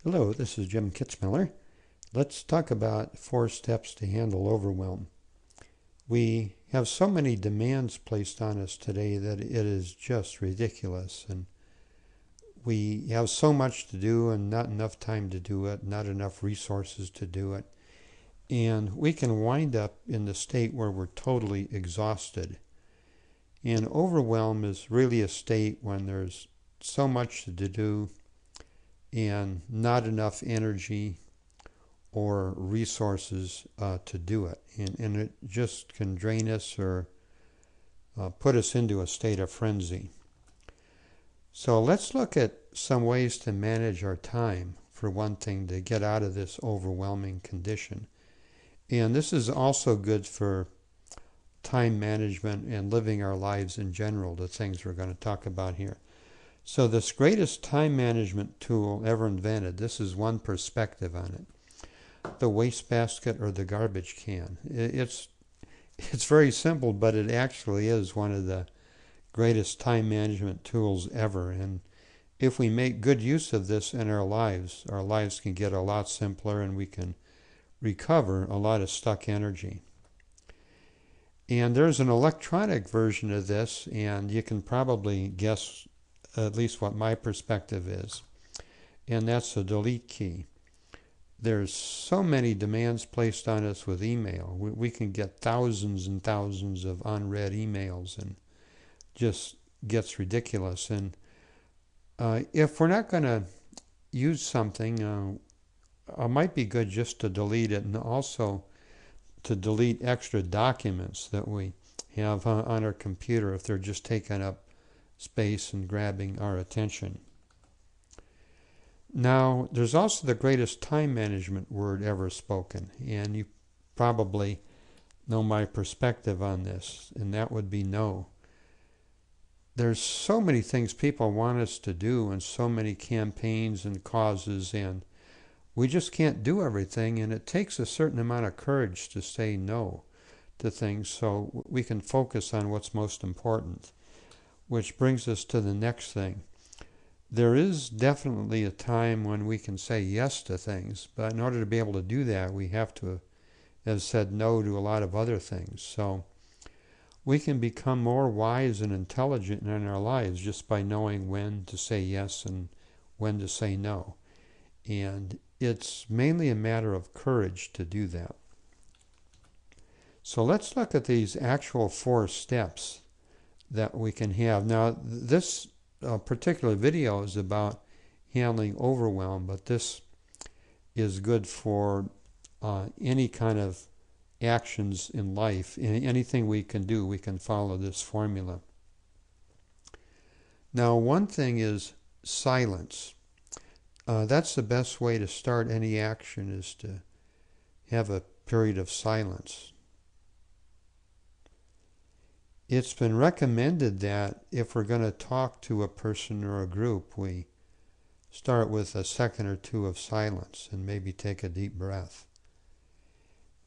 Hello, this is Jim Kitzmiller. Let's talk about 4 steps to handle overwhelm. We have so many demands placed on us today that it is just ridiculous. And we have so much to do and not enough time to do it, not enough resources to do it. And we can wind up in the state where we're totally exhausted. And overwhelm is really a state when there's so much to do and not enough energy or resources to do it. And it just can drain us or put us into a state of frenzy. So let's look at some ways to manage our time, for one thing, to get out of this overwhelming condition. And this is also good for time management and living our lives in general, the things we're going to talk about here. So this greatest time management tool ever invented, this is one perspective on it. The wastebasket or the garbage can. It's very simple, but it actually is one of the greatest time management tools ever. And if we make good use of this in our lives can get a lot simpler and we can recover a lot of stuck energy. And there's an electronic version of this, and you can probably guess at least what my perspective is, and that's the delete key. There's so many demands placed on us with email. We can get thousands and thousands of unread emails, and just gets ridiculous. And if we're not going to use something, it might be good just to delete it, and also to delete extra documents that we have on our computer if they're just taking up space and grabbing our attention. Now, there's also the greatest time management word ever spoken, and you probably know my perspective on this, and that would be no. There's so many things people want us to do, and so many campaigns and causes, and we just can't do everything, and it takes a certain amount of courage to say no to things so we can focus on what's most important. Which brings us to the next thing. There is definitely a time when we can say yes to things, but in order to be able to do that, we have to have said no to a lot of other things. So we can become more wise and intelligent in our lives just by knowing when to say yes and when to say no. And it's mainly a matter of courage to do that. So let's look at these actual 4 steps that we can have. Now, this particular video is about handling overwhelm, but this is good for any kind of actions in life. Anything we can do, we can follow this formula. Now, one thing is silence. That's the best way to start any action, is to have a period of silence. It's been recommended that if we're going to talk to a person or a group, we start with a second or two of silence and maybe take a deep breath.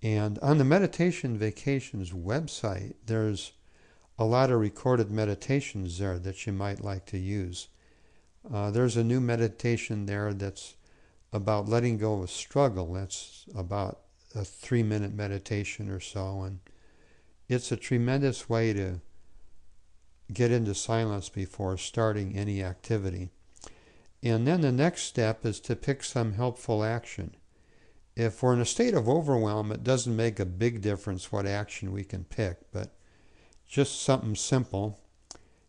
And on the Meditation Vacations website, there's a lot of recorded meditations there that you might like to use. There's a new meditation there that's about letting go of struggle. That's about a 3-minute meditation or so, and it's a tremendous way to get into silence before starting any activity. And then the next step is to pick some helpful action. If we're in a state of overwhelm, it doesn't make a big difference what action we can pick, but just something simple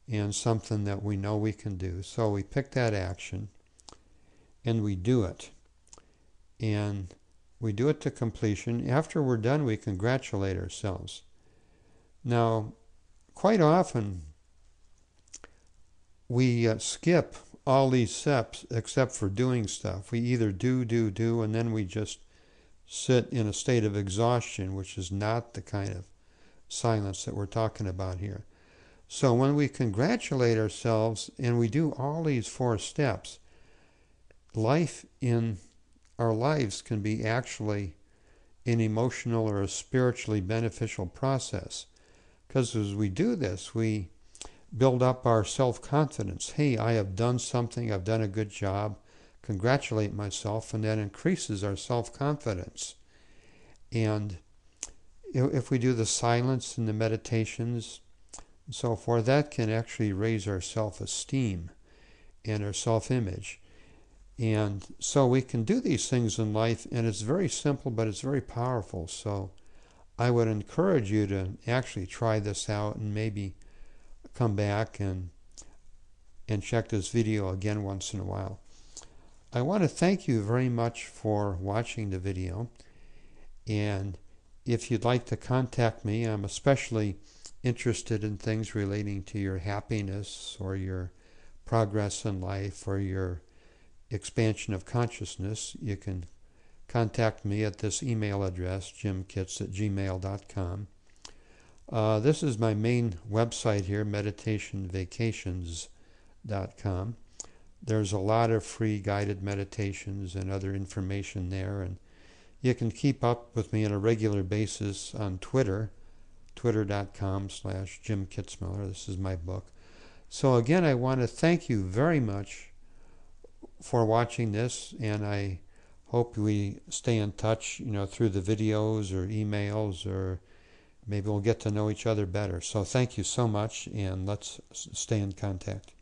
and something that we know we can do. So we pick that action and we do it. And we do it to completion. After we're done, we congratulate ourselves. Now, quite often, we skip all these steps except for doing stuff. We either do, and then we just sit in a state of exhaustion, which is not the kind of silence that we're talking about here. So when we congratulate ourselves and we do all these 4 steps, life in our lives can be actually an emotional or a spiritually beneficial process. Because as we do this, we build up our self-confidence. Hey, I have done something. I've done a good job. congratulate myself, and that increases our self-confidence. And if we do the silence and the meditations and so forth, that can actually raise our self-esteem and our self-image. And so we can do these things in life, and it's very simple, but it's very powerful. So I would encourage you to actually try this out and maybe come back and check this video again once in a while. I want to thank you very much for watching the video. And if you'd like to contact me, I'm especially interested in things relating to your happiness or your progress in life or your expansion of consciousness. You can contact me at this email address, jimkitz@gmail.com. This is my main website here, meditationvacations.com. There's a lot of free guided meditations and other information there, and you can keep up with me on a regular basis on Twitter, twitter.com/JimKitzmiller. This is my book. So again, I want to thank you very much for watching this, and I hope we stay in touch, through the videos or emails, or maybe we'll get to know each other better. So thank you so much, and let's stay in contact.